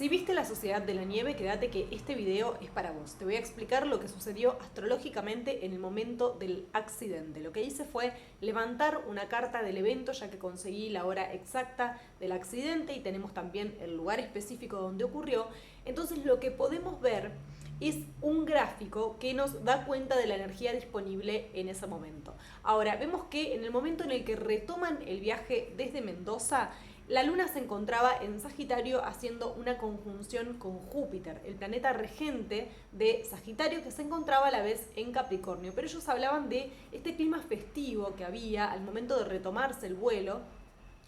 Si viste La Sociedad de la Nieve, quédate que este video es para vos. Te voy a explicar lo que sucedió astrológicamente en el momento del accidente. Lo que hice fue levantar una carta del evento, ya que conseguí la hora exacta del accidente y tenemos también el lugar específico donde ocurrió. Entonces lo que podemos ver es un gráfico que nos da cuenta de la energía disponible en ese momento. Ahora, vemos que en el momento en el que retoman el viaje desde Mendoza, la luna se encontraba en Sagitario haciendo una conjunción con Júpiter, el planeta regente de Sagitario, que se encontraba a la vez en Capricornio. Pero ellos hablaban de este clima festivo que había al momento de retomarse el vuelo.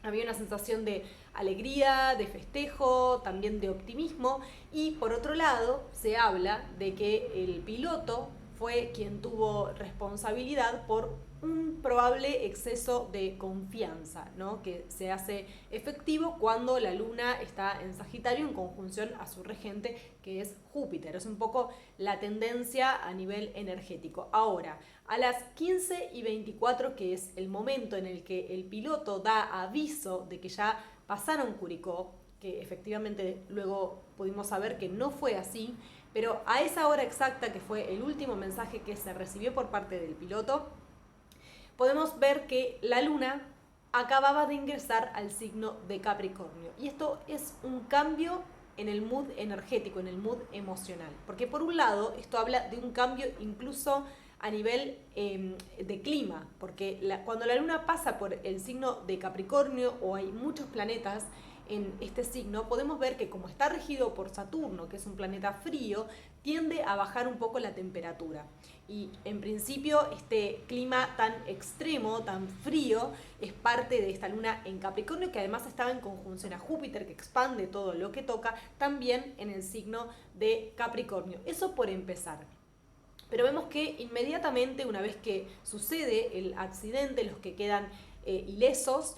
Había una sensación de alegría, de festejo, también de optimismo. Y por otro lado, se habla de que el piloto fue quien tuvo responsabilidad por un probable exceso de confianza, ¿no? Que se hace efectivo cuando la luna está en Sagitario en conjunción a su regente, que es Júpiter. Es un poco la tendencia a nivel energético. Ahora, a las 15:24, que es el momento en el que el piloto da aviso de que ya pasaron Curicó, que efectivamente luego pudimos saber que no fue así, pero a esa hora exacta, que fue el último mensaje que se recibió por parte del piloto, podemos ver que la luna acababa de ingresar al signo de Capricornio. Y esto es un cambio en el mood energético, en el mood emocional. Porque por un lado, esto habla de un cambio incluso a nivel de clima, porque cuando la luna pasa por el signo de Capricornio, o hay muchos planetas en este signo, podemos ver que como está regido por Saturno, que es un planeta frío, tiende a bajar un poco la temperatura. Y en principio este clima tan extremo, tan frío, es parte de esta luna en Capricornio, que además estaba en conjunción a Júpiter, que expande todo lo que toca, también en el signo de Capricornio. Eso por empezar. Pero vemos que inmediatamente, una vez que sucede el accidente, los que quedan ilesos,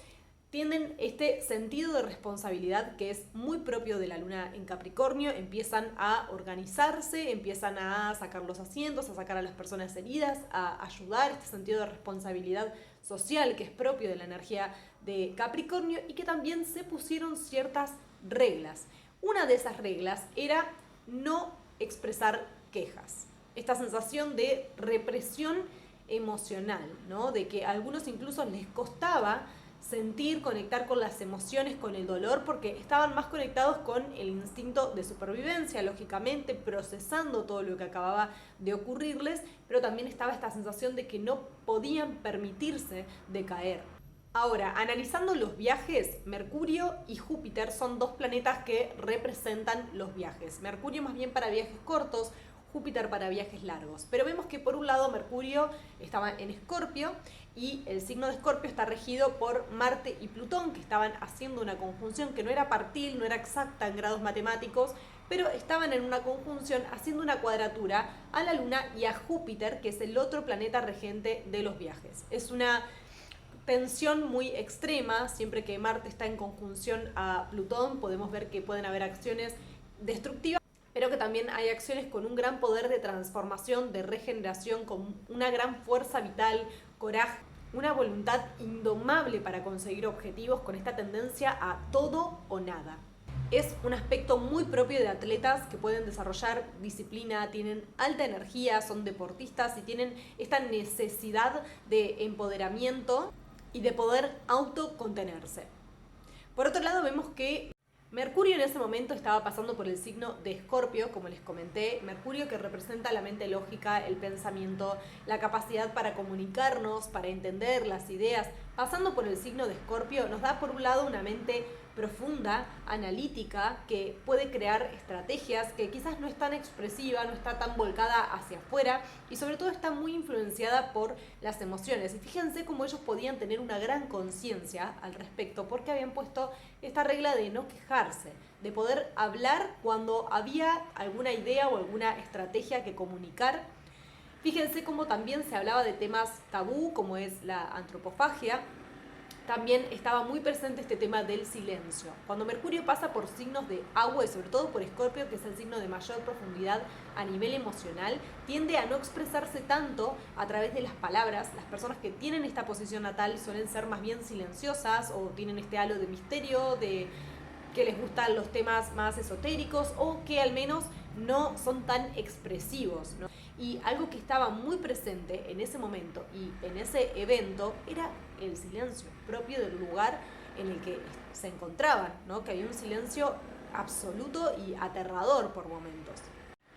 tienen este sentido de responsabilidad que es muy propio de la luna en Capricornio. Empiezan a organizarse, empiezan a sacar los asientos, a sacar a las personas heridas, a ayudar, este sentido de responsabilidad social que es propio de la energía de Capricornio, y que también se pusieron ciertas reglas. Una de esas reglas era no expresar quejas. Esta sensación de represión emocional, ¿no? De que a algunos incluso les costaba sentir, conectar con las emociones, con el dolor, porque estaban más conectados con el instinto de supervivencia, lógicamente, procesando todo lo que acababa de ocurrirles, pero también estaba esta sensación de que no podían permitirse decaer. Ahora, analizando los viajes, Mercurio y Júpiter son dos planetas que representan los viajes. Mercurio más bien para viajes cortos, Júpiter para viajes largos. Pero vemos que por un lado Mercurio estaba en Escorpio y el signo de Escorpio está regido por Marte y Plutón, que estaban haciendo una conjunción que no era partil, no era exacta en grados matemáticos, pero estaban en una conjunción haciendo una cuadratura a la Luna y a Júpiter, que es el otro planeta regente de los viajes. Es una tensión muy extrema. Siempre que Marte está en conjunción a Plutón, podemos ver que pueden haber acciones destructivas, pero que también hay acciones con un gran poder de transformación, de regeneración, con una gran fuerza vital, coraje, una voluntad indomable para conseguir objetivos, con esta tendencia a todo o nada. Es un aspecto muy propio de atletas que pueden desarrollar disciplina, tienen alta energía, son deportistas y tienen esta necesidad de empoderamiento y de poder autocontenerse. Por otro lado, vemos que Mercurio en ese momento estaba pasando por el signo de Escorpio, como les comenté. Mercurio, que representa la mente lógica, el pensamiento, la capacidad para comunicarnos, para entender las ideas. Pasando por el signo de Escorpio, nos da por un lado una mente profunda, analítica, que puede crear estrategias, que quizás no es tan expresiva, no está tan volcada hacia afuera, y sobre todo está muy influenciada por las emociones. Y fíjense cómo ellos podían tener una gran conciencia al respecto, porque habían puesto esta regla de no quejarse, de poder hablar cuando había alguna idea o alguna estrategia que comunicar. Fíjense cómo también se hablaba de temas tabú, como es la antropofagia. También estaba muy presente este tema del silencio. Cuando Mercurio pasa por signos de agua y sobre todo por Escorpio, que es el signo de mayor profundidad a nivel emocional, tiende a no expresarse tanto a través de las palabras. Las personas que tienen esta posición natal suelen ser más bien silenciosas o tienen este halo de misterio, de que les gustan los temas más esotéricos o que al menos no son tan expresivos, ¿no? Y algo que estaba muy presente en ese momento y en ese evento era el silencio propio del lugar en el que se encontraban, ¿no? Que había un silencio absoluto y aterrador por momentos.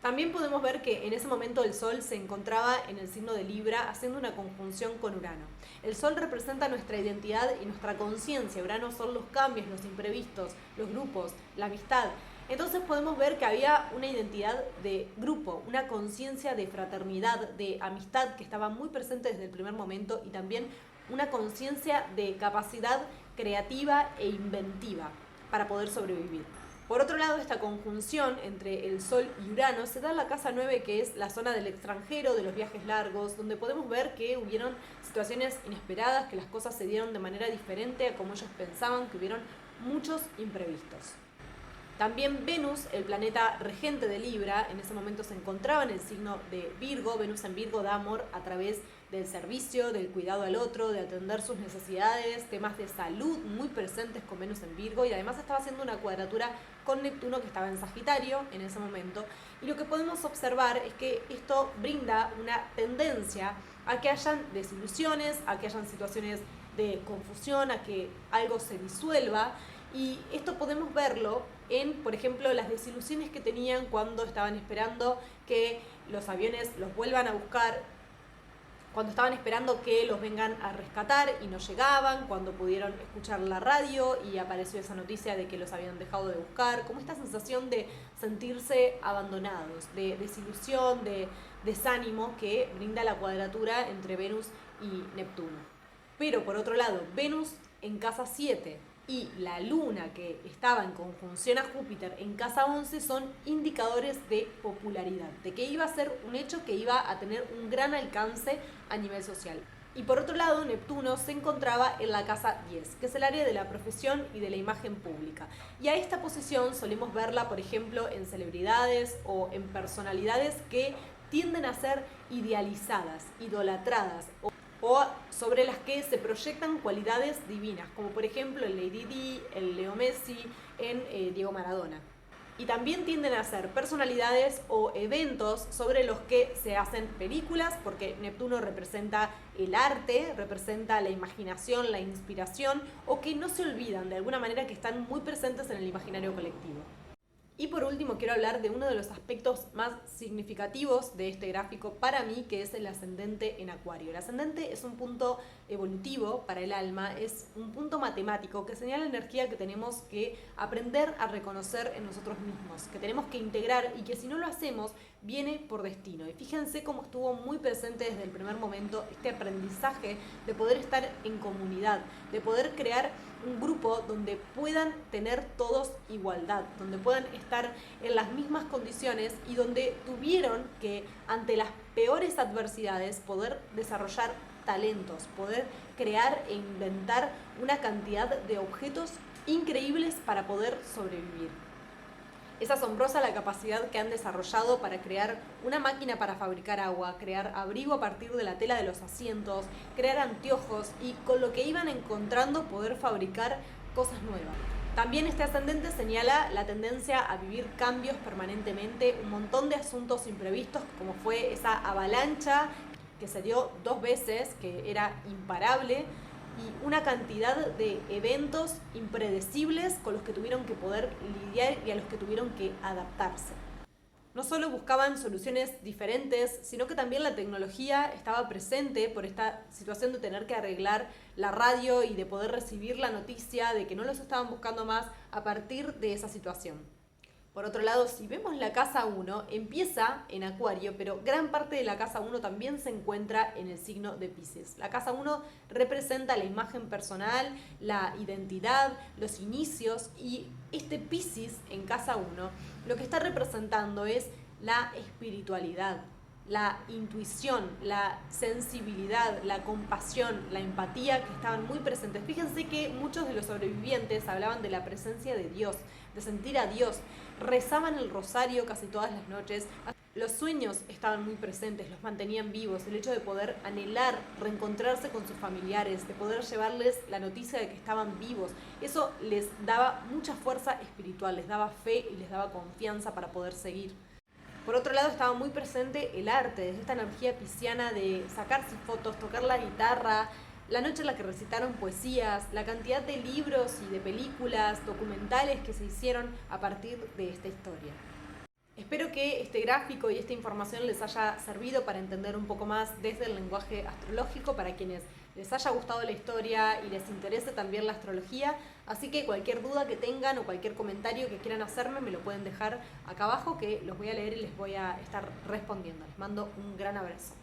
También podemos ver que en ese momento el Sol se encontraba en el signo de Libra haciendo una conjunción con Urano. El Sol representa nuestra identidad y nuestra conciencia. Urano son los cambios, los imprevistos, los grupos, la amistad. Entonces podemos ver que había una identidad de grupo, una conciencia de fraternidad, de amistad que estaba muy presente desde el primer momento y también una conciencia de capacidad creativa e inventiva para poder sobrevivir. Por otro lado, esta conjunción entre el Sol y Urano se da en la casa 9, que es la zona del extranjero, de los viajes largos, donde podemos ver que hubieron situaciones inesperadas, que las cosas se dieron de manera diferente a como ellos pensaban, que hubieron muchos imprevistos. También Venus, el planeta regente de Libra, en ese momento se encontraba en el signo de Virgo. Venus en Virgo da amor a través del servicio, del cuidado al otro, de atender sus necesidades, temas de salud muy presentes con Venus en Virgo, y además estaba haciendo una cuadratura con Neptuno, que estaba en Sagitario en ese momento. Y lo que podemos observar es que esto brinda una tendencia a que hayan desilusiones, a que hayan situaciones de confusión, a que algo se disuelva. Y esto podemos verlo en, por ejemplo, las desilusiones que tenían cuando estaban esperando que los aviones los vuelvan a buscar, cuando estaban esperando que los vengan a rescatar y no llegaban, cuando pudieron escuchar la radio y apareció esa noticia de que los habían dejado de buscar, como esta sensación de sentirse abandonados, de desilusión, de desánimo que brinda la cuadratura entre Venus y Neptuno. Pero por otro lado, Venus en casa 7 y la Luna, que estaba en conjunción a Júpiter en casa 11, son indicadores de popularidad, de que iba a ser un hecho que iba a tener un gran alcance a nivel social. Y por otro lado, Neptuno se encontraba en la casa 10, que es el área de la profesión y de la imagen pública. Y a esta posición solemos verla, por ejemplo, en celebridades o en personalidades que tienden a ser idealizadas, idolatradas, o sobre las que se proyectan cualidades divinas, como por ejemplo en Lady Di, en Leo Messi, en Diego Maradona. Y también tienden a ser personalidades o eventos sobre los que se hacen películas, porque Neptuno representa el arte, representa la imaginación, la inspiración, o que no se olvidan de alguna manera, que están muy presentes en el imaginario colectivo. Y por último quiero hablar de uno de los aspectos más significativos de este gráfico para mí, que es el ascendente en Acuario. El ascendente es un punto evolutivo para el alma, es un punto matemático que señala la energía que tenemos que aprender a reconocer en nosotros mismos, que tenemos que integrar y que si no lo hacemos viene por destino. Y fíjense cómo estuvo muy presente desde el primer momento este aprendizaje de poder estar en comunidad, de poder crear un grupo donde puedan tener todos igualdad, donde puedan estar en las mismas condiciones y donde tuvieron que, ante las peores adversidades, poder desarrollar talentos, poder crear e inventar una cantidad de objetos increíbles para poder sobrevivir. Es asombrosa la capacidad que han desarrollado para crear una máquina para fabricar agua, crear abrigo a partir de la tela de los asientos, crear anteojos y con lo que iban encontrando poder fabricar cosas nuevas. También este ascendente señala la tendencia a vivir cambios permanentemente, un montón de asuntos imprevistos, como fue esa avalancha que se dio 2 veces, que era imparable, y una cantidad de eventos impredecibles con los que tuvieron que poder lidiar y a los que tuvieron que adaptarse. No solo buscaban soluciones diferentes, sino que también la tecnología estaba presente por esta situación de tener que arreglar la radio y de poder recibir la noticia de que no los estaban buscando más a partir de esa situación. Por otro lado, si vemos la casa 1, empieza en Acuario, pero gran parte de la casa 1 también se encuentra en el signo de Piscis. La casa 1 representa la imagen personal, la identidad, los inicios, y este Piscis en casa 1 lo que está representando es la espiritualidad, la intuición, la sensibilidad, la compasión, la empatía, que estaban muy presentes. Fíjense que muchos de los sobrevivientes hablaban de la presencia de Dios, de sentir a Dios, rezaban el rosario casi todas las noches. Los sueños estaban muy presentes, los mantenían vivos, el hecho de poder anhelar reencontrarse con sus familiares, de poder llevarles la noticia de que estaban vivos, eso les daba mucha fuerza espiritual, les daba fe y les daba confianza para poder seguir. Por otro lado estaba muy presente el arte, desde esta energía pisciana de sacarse fotos, tocar la guitarra, la noche en la que recitaron poesías, la cantidad de libros y de películas, documentales que se hicieron a partir de esta historia. Espero que este gráfico y esta información les haya servido para entender un poco más desde el lenguaje astrológico para quienes les haya gustado la historia y les interese también la astrología. Así que cualquier duda que tengan o cualquier comentario que quieran hacerme me lo pueden dejar acá abajo, que los voy a leer y les voy a estar respondiendo. Les mando un gran abrazo.